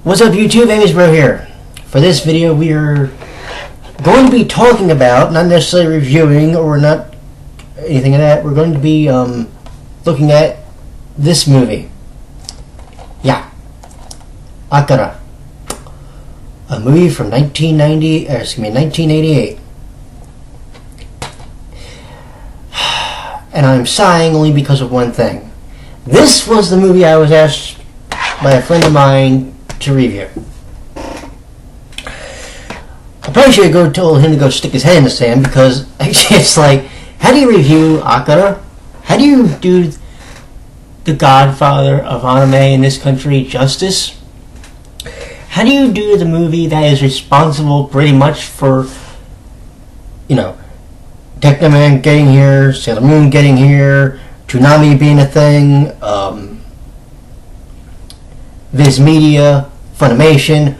What's up YouTube, Amy's Bro here. For this video we are going to be talking about, not necessarily reviewing or not anything of that, we're going to be looking at this movie. Yeah. Akira. A movie from 1988. And I'm sighing only because of one thing. This was the movie I was asked by a friend of mine to review. I probably should have told him to go stick his head in the sand, because it's like, how do you review Akira? How do you do the godfather of anime in this country justice? How do you do the movie that is responsible pretty much for, Techno Man getting here, Sailor Moon getting here, Toonami being a thing, Viz Media, Funimation.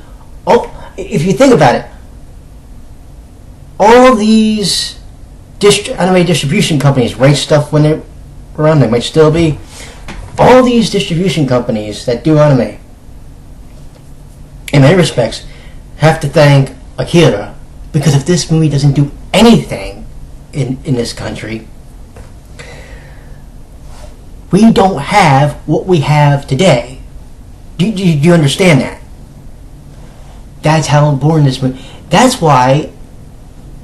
Oh, if you think about it, all these anime distribution companies write stuff when they're around. They might still be. All these distribution companies that do anime, in many respects, have to thank Akira, because if this movie doesn't do anything in this country, we don't have what we have today. Do you understand that? That's how important this movie. That's why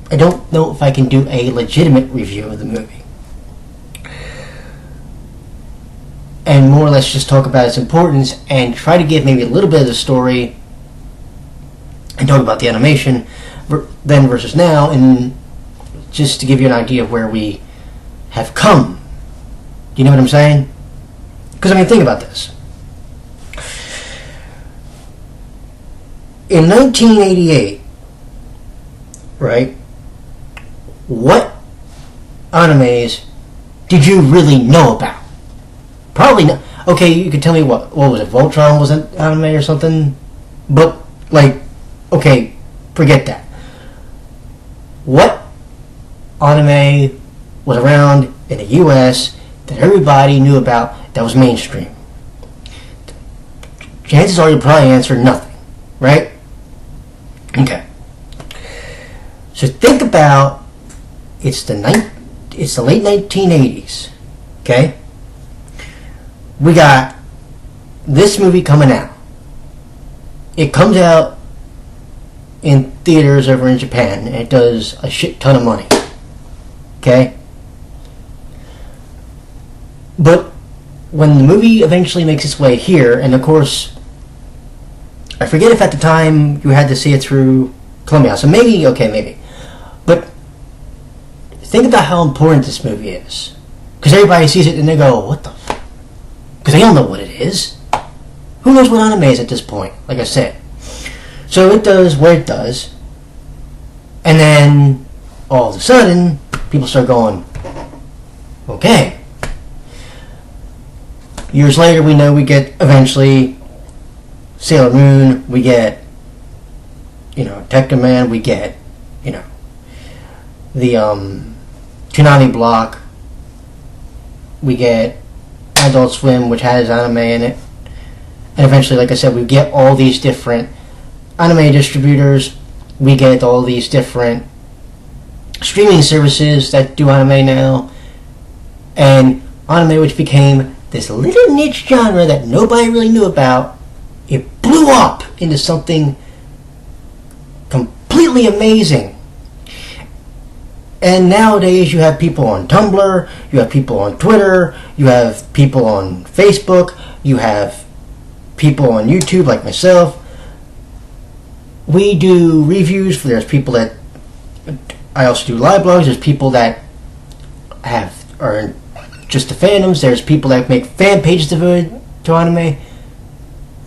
I don't know if I can do a legitimate review of the movie, and more or less just talk about its importance and try to give maybe a little bit of the story and talk about the animation then versus now, and just to give you an idea of where we have come. You know what I'm saying? Because think about this. In 1988, right, what animes did you really know about? Probably not. Okay, you could tell me what was it? Voltron was an anime or something? But, okay, forget that. What anime was around in the US that everybody knew about that was mainstream? Chances are you'll probably answer nothing, right? Okay. So think about, it's the late 1980s, okay? We got this movie coming out. It comes out in theaters over in Japan, and it does a shit ton of money, okay? But when the movie eventually makes its way here, and of course, I forget if at the time you had to see it through Columbia, so maybe, but think about how important this movie is, because everybody sees it and they go, what the fuck? Because they don't know what it is. Who knows what anime is at this point, like I said. So it does what it does, and then all of a sudden people start going, okay. Years later, we know we get eventually Sailor Moon, we get, Techno Man, we get, the Toonami block, we get Adult Swim, which has anime in it, and eventually, like I said, we get all these different anime distributors, we get all these different streaming services that do anime now, and anime, which became this little niche genre that nobody really knew about, it blew up into something completely amazing. And nowadays you have people on Tumblr, you have people on Twitter, you have people on Facebook, you have people on YouTube like myself. We do reviews. There's people that, I also do live blogs. There's people that are just the fandoms. There's people that make fan pages devoted to anime.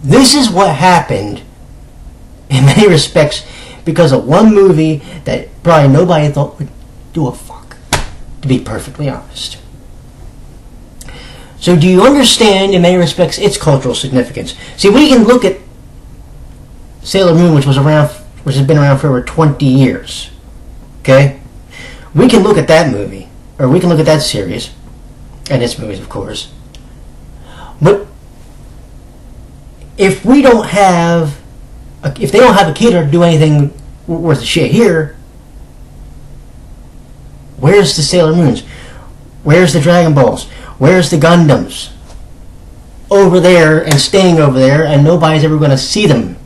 This is what happened, in many respects, because of one movie that probably nobody thought would do a fuck, to be perfectly honest. So do you understand, in many respects, its cultural significance? See, we can look at Sailor Moon, which has been around for over 20 years. Okay? We can look at that movie, or we can look at that series, and its movies, of course. But if we don't have if they don't have Akira to do anything worth a shit here, where's the Sailor Moons? Where's the Dragon Balls? Where's the Gundams? Over there and staying over there, and nobody's ever going to see them.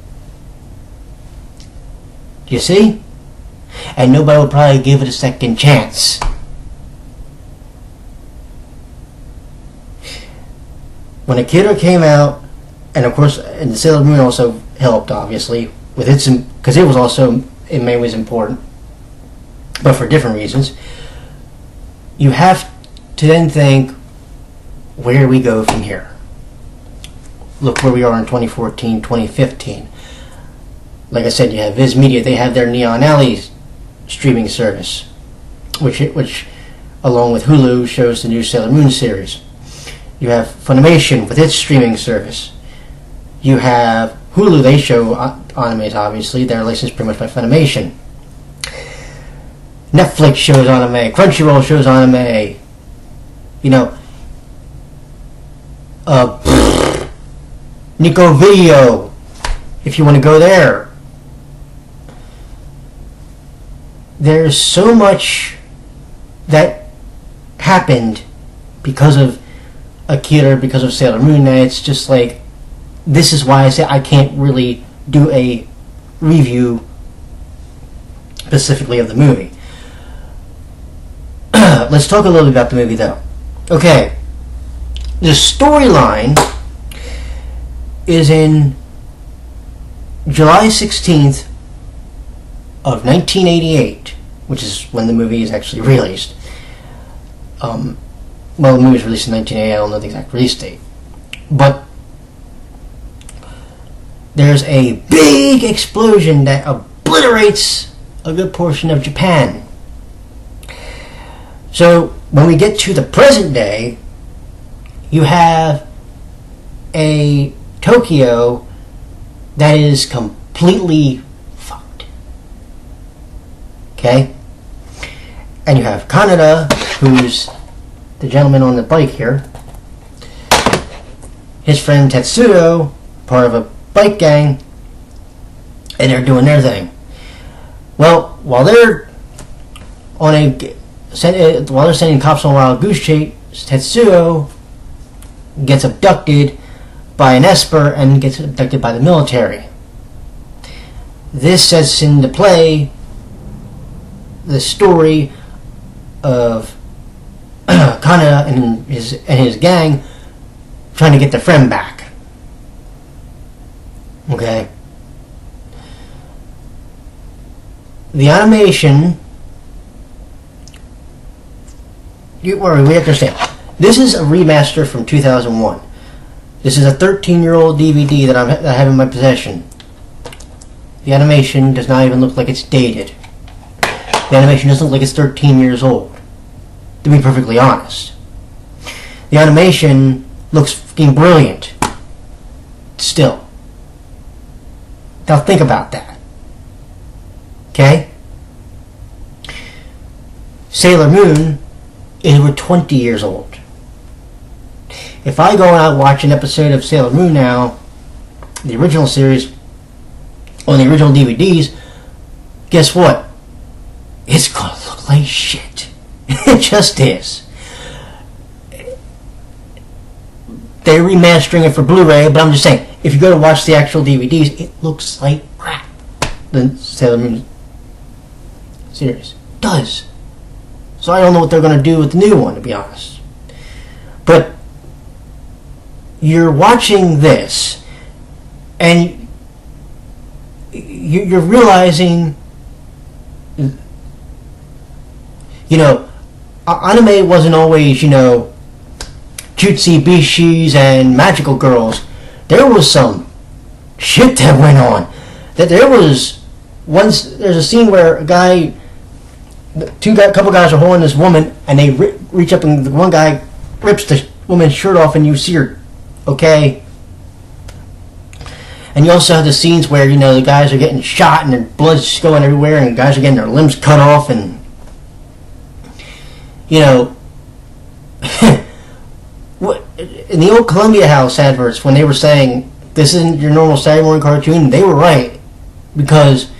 You see? And nobody will probably give it a second chance. When Akira came out, and of course, and the Sailor Moon also helped, obviously, with its, because it was also in many ways important, but for different reasons. You have to then think, where do we go from here? Look where we are in 2014, 2015. Like I said, you have Viz Media. They have their Neon Alley streaming service, which along with Hulu, shows the new Sailor Moon series. You have Funimation with its streaming service. You have Hulu. They show animes, obviously. They're licensed pretty much by Funimation. Netflix shows anime. Crunchyroll shows anime. You know, Nico Video, if you want to go there. There's so much that happened because of Akira, because of Sailor Moon, that it's just like, this is why I say I can't really do a review specifically of the movie. Let's talk a little bit about the movie, though. Okay, the storyline is in July 16th of 1988, which is when the movie is actually released. Well, the movie was released in 1988, I don't know the exact release date. But there's a big explosion that obliterates a good portion of Japan. So, when we get to the present day, you have a Tokyo that is completely fucked. Okay? And you have Kaneda, who's the gentleman on the bike here. His friend Tetsuo, part of a bike gang, and they're doing their thing. Well, while they're sending cops on a wild goose chase, Tetsuo gets abducted by an Esper and gets abducted by the military. This sets into play the story of Kaneda and his gang trying to get their friend back. Okay. The animation, we understand. This is a remaster from 2001. This is a 13-year-old DVD that I have in my possession. The animation does not even look like it's dated. The animation doesn't look like it's 13 years old, to be perfectly honest. The animation looks fucking brilliant. Still. Now think about that. Okay? Sailor Moon is over 20 years old. If I go out and watch an episode of Sailor Moon now, the original series, on the original DVDs, guess what? It's gonna look like shit. It just is. They're remastering it for Blu-ray, but I'm just saying, if you go to watch the actual DVDs, it looks like crap. The Sailor Moon series does. So I don't know what they're going to do with the new one, to be honest. But you're watching this, and you're realizing, anime wasn't always, cutesy beasties and magical girls. There was some shit that went on. That there's a scene where a couple guys are holding this woman, and they reach up and the one guy rips the woman's shirt off, and you see her, okay? And you also have the scenes where, the guys are getting shot and their blood's going everywhere, and guys are getting their limbs cut off, and, in the old Columbia House adverts, when they were saying, this isn't your normal Saturday morning cartoon, they were right. because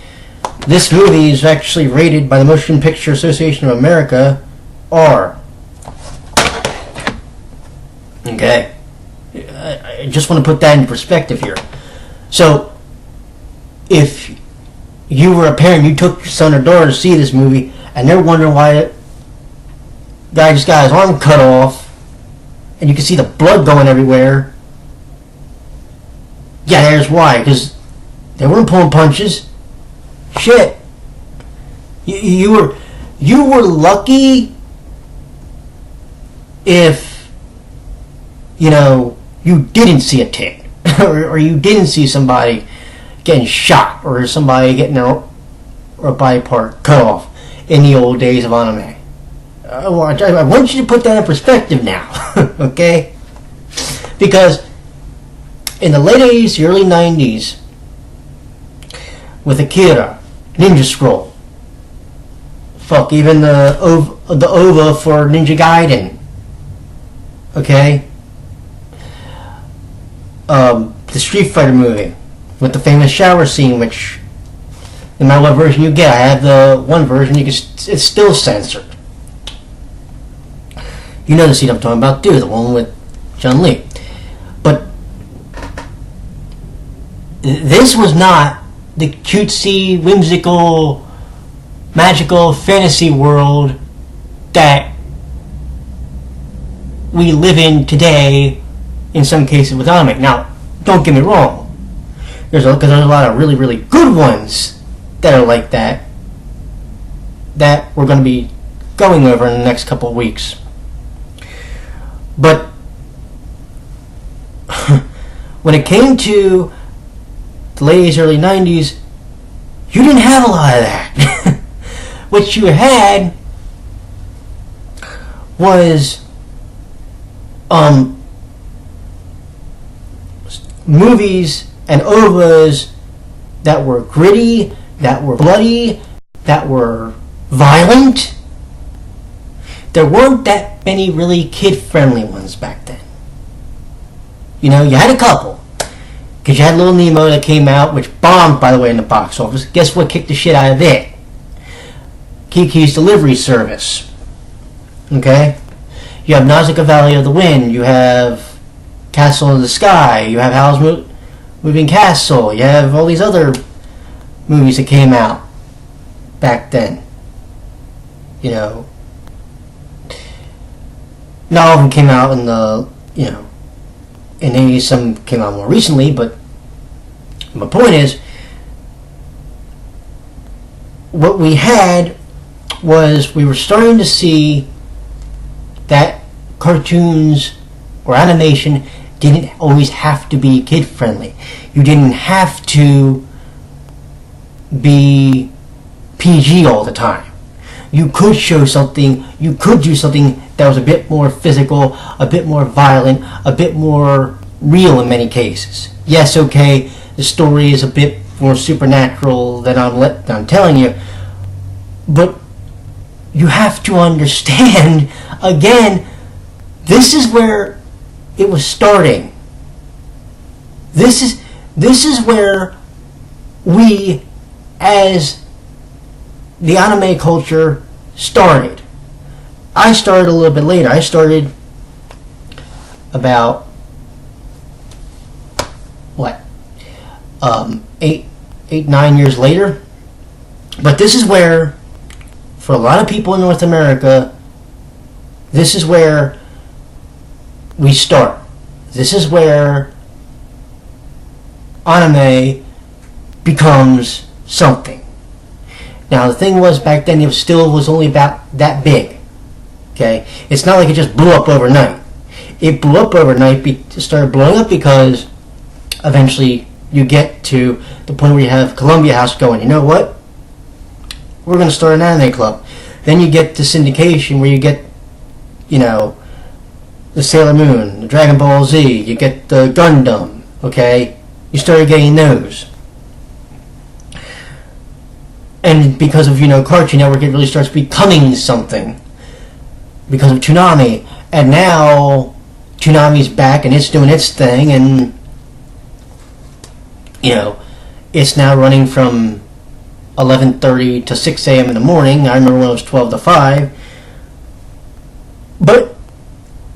this movie is actually rated by the Motion Picture Association of America R. Okay? I just want to put that in perspective here. So, if you were a parent, you took your son or daughter to see this movie, and they're wondering why the guy just got his arm cut off, and you can see the blood going everywhere. Yeah, there's why, because they weren't pulling punches. Shit. You were lucky if, you didn't see a tick, or you didn't see somebody getting shot, or somebody getting their body part cut off in the old days of anime. I want you to put that in perspective now, okay? Because in the late 80s, the early 90s, with Akira, Ninja Scroll, even the OVA for Ninja Gaiden, okay? The Street Fighter movie with the famous shower scene, which no matter what version you get, I have the one version, it's still censored. You know the scene I'm talking about, too, the one with Chun-Li. But this was not the cutesy, whimsical, magical fantasy world that we live in today, in some cases with anime. Now, don't get me wrong. There's a lot of really, really good ones that are like that we're going to be going over in the next couple of weeks. But when it came to the late 80s, early 90s, you didn't have a lot of that. What you had was movies and OVAs that were gritty, that were bloody, that were violent. There weren't that many really kid-friendly ones back then. You had a couple. Because you had Little Nemo that came out, which bombed, by the way, in the box office. Guess what kicked the shit out of it? Kiki's Delivery Service. Okay? You have Nausicaa Valley of the Wind. You have Castle in the Sky. You have Howl's Moving Castle. You have all these other movies that came out back then. Not all of them came out in the, in the 80s. Some came out more recently, but my point is, what we had was we were starting to see that cartoons or animation didn't always have to be kid-friendly. You didn't have to be PG all the time. You could show something, you could do something that was a bit more physical, a bit more violent, a bit more real in many cases. Yes, okay, the story is a bit more supernatural than I'm telling you, but you have to understand, again, this is where it was starting. This is where we, as the anime culture, started. I started a little bit later. I started about 9 years later. But this is where, for a lot of people in North America, this is where we start. This is where anime becomes something. Now, the thing was, back then, it still was only about that big. Okay? It's not like it just blew up overnight. It blew up overnight, started blowing up because eventually you get to the point where you have Columbia House going, you know what? We're going to start an anime club. Then you get to syndication where you get, the Sailor Moon, the Dragon Ball Z, you get the Gundam, okay? You started getting those. And because of, Cartoon Network, it really starts becoming something. Because of Toonami. And now, Toonami's back and it's doing its thing, and, It's now running from 11:30 to 6 a.m. in the morning. I remember when it was 12 to 5. But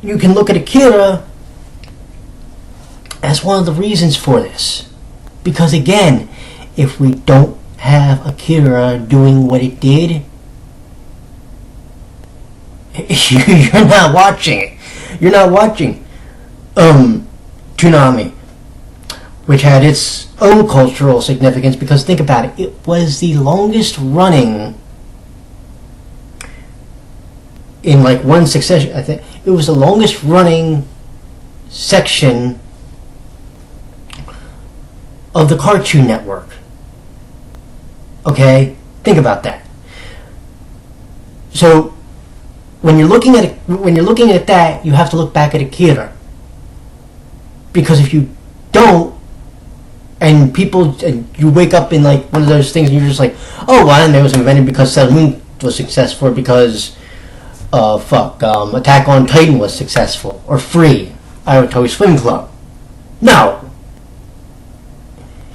you can look at Akira as one of the reasons for this. Because again, if we don't have Akira doing what it did, you're not watching it. You're not watching Toonami, which had its own cultural significance, because think about it, it was the longest running in like one succession. I think it was the longest running section of the Cartoon Network. Okay, think about that. So when you're looking at that, you have to look back at Akira, because if you don't, and you wake up in like one of those things and you're just like, oh, well, anime was invented because Sailor Moon was successful, because Attack on Titan was successful, or Free, Toy Swim Club. No.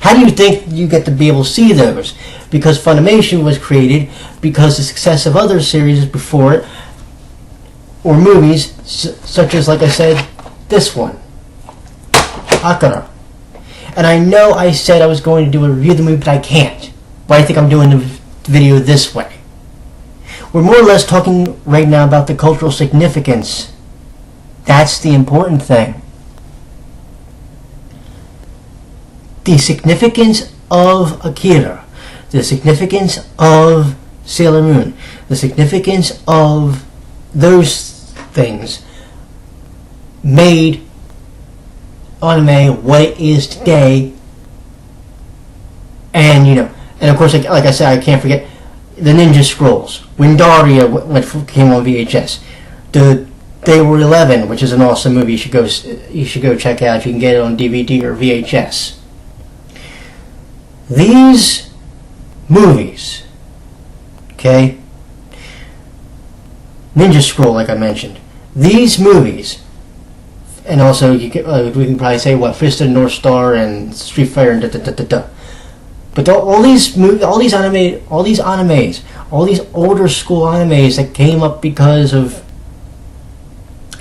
How do you think you get to be able to see those? Because Funimation was created because the success of other series before it, or movies, such as, like I said, this one, Akira. And I know I said I was going to do a review of the movie, but I can't. But I think I'm doing the video this way. We're more or less talking right now about the cultural significance. That's the important thing. The significance of Akira, the significance of Sailor Moon, the significance of those things made anime what it is today. And and of course, like I said, I can't forget the Ninja Scrolls. When Daria came on VHS, They Were 11, which is an awesome movie. You should go check out if you can get it on DVD or VHS. These movies, okay, Ninja Scroll, like I mentioned, these movies, and also we can probably say Fist of the North Star and Street Fighter and da. But all these animes, all these older school animes that came up because of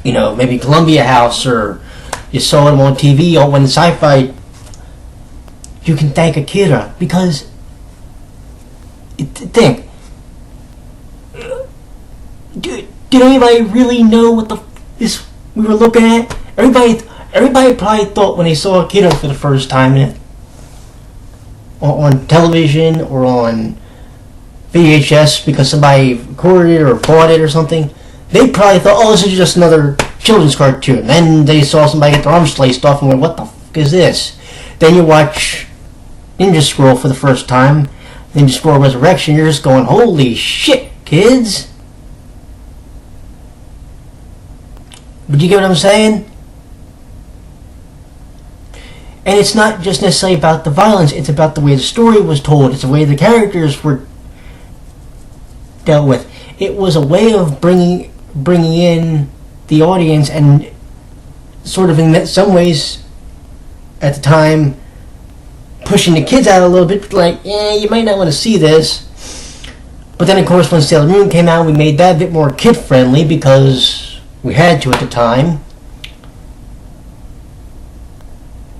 maybe Columbia House, or you saw them on TV, or when sci-fi. You can thank Akira, because think, did anybody really know what this we were looking at? Everybody probably thought when they saw Akira for the first time on television or on VHS, because somebody recorded it or bought it or something, they probably thought, oh, this is just another children's cartoon. Then they saw somebody get their arms sliced off and went, what the fuck is this? Then you watch Ninja Scroll for the first time, Ninja Scroll Resurrection, you're just going, holy shit, kids. But you get what I'm saying? And it's not just necessarily about the violence, it's about the way the story was told, it's the way the characters were dealt with. It was a way of bringing in the audience, and sort of in some ways at the time pushing the kids out a little bit, like, you might not want to see this. But then, of course, when Sailor Moon came out, we made that a bit more kid-friendly, because we had to at the time.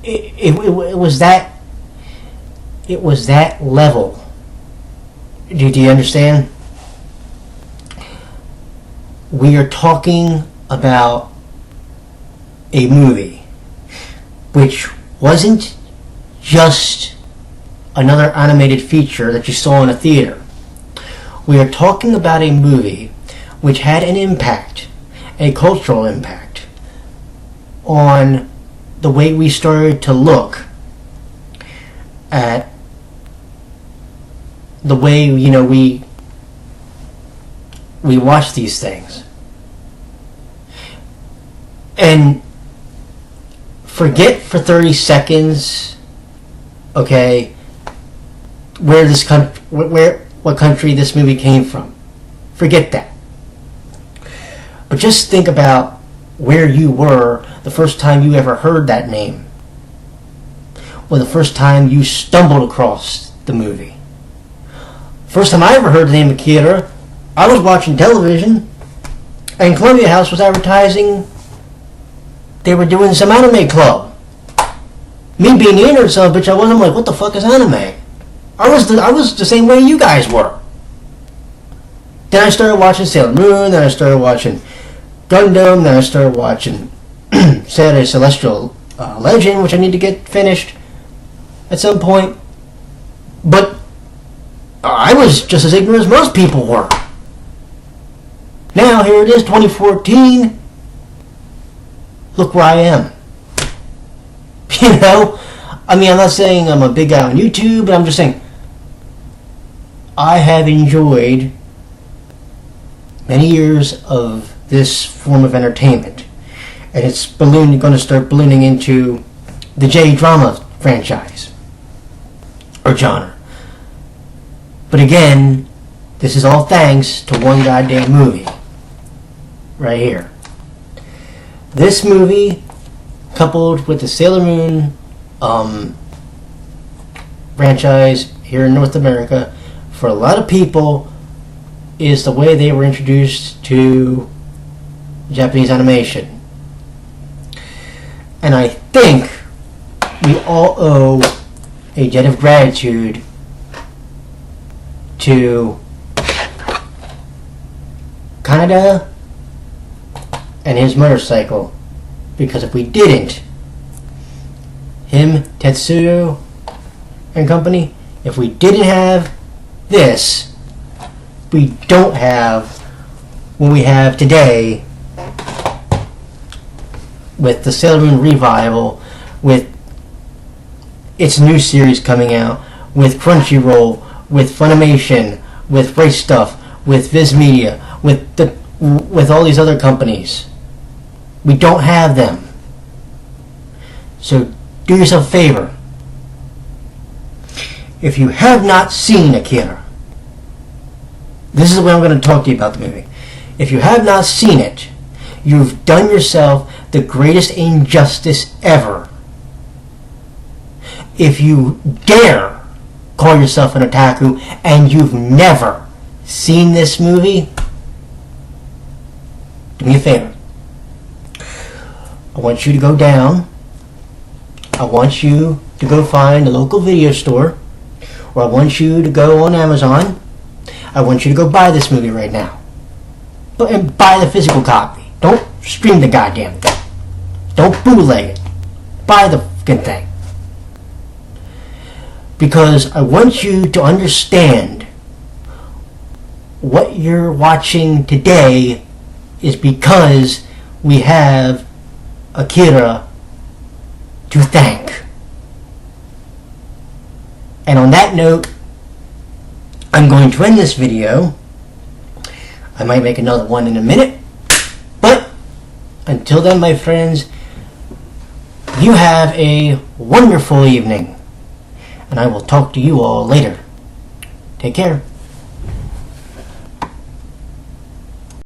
It was that level. Do you understand? We are talking about a movie which wasn't just another animated feature that you saw in a theater. We are talking about a movie which had an impact, a cultural impact, on the way we started to look at the way we watch these things. And forget for 30 seconds, okay, what country this movie came from. Forget that. But just think about where you were the first time you ever heard that name. was the first time you stumbled across the movie? First time I ever heard the name Akira, I was watching television, and Columbia House was advertising they were doing some anime club. Me being the ignorant son of a bitch, I wasn't like, what the fuck is anime? I was the same way you guys were. Then I started watching Sailor Moon, then I started watching Gundam, then I started watching Saturday Celestial Legend, which I need to get finished at some point. But I was just as ignorant as most people were. Now, here it is, 2014. Look where I am. You know? I mean, I'm not saying I'm a big guy on YouTube, but I'm just saying I have enjoyed many years of this form of entertainment. And it's going to start ballooning into the J-drama franchise or genre. But again, this is all thanks to one goddamn movie. Right here. This movie, coupled with the Sailor Moon franchise here in North America, for a lot of people, is the way they were introduced to Japanese animation. And I think we all owe a debt of gratitude to Kaneda and his motorcycle, because if we didn't, him, Tetsuo, and company, if we didn't have this, we don't have what we have today with the Sailor Moon revival, with its new series coming out, with Crunchyroll, with Funimation, with Race Stuff, with Viz Media, with all these other companies. We don't have them. So do yourself a favor. If you have not seen Akira, this is the way I'm going to talk to you about the movie. If you have not seen it, you've done yourself the greatest injustice ever. If you dare call yourself an otaku and you've never seen this movie, do me a favor. I want you to go down. I want you to go find a local video store, or I want you to go on Amazon. I want you to go buy this movie right now. And buy the physical copy. Don't stream the goddamn thing. Don't bootleg it. Buy the fucking thing. Because I want you to understand what you're watching today is because we have Akira to thank. And on that note, I'm going to end this video. I might make another one in a minute. But until then, my friends, you have a wonderful evening. And I will talk to you all later. Take care.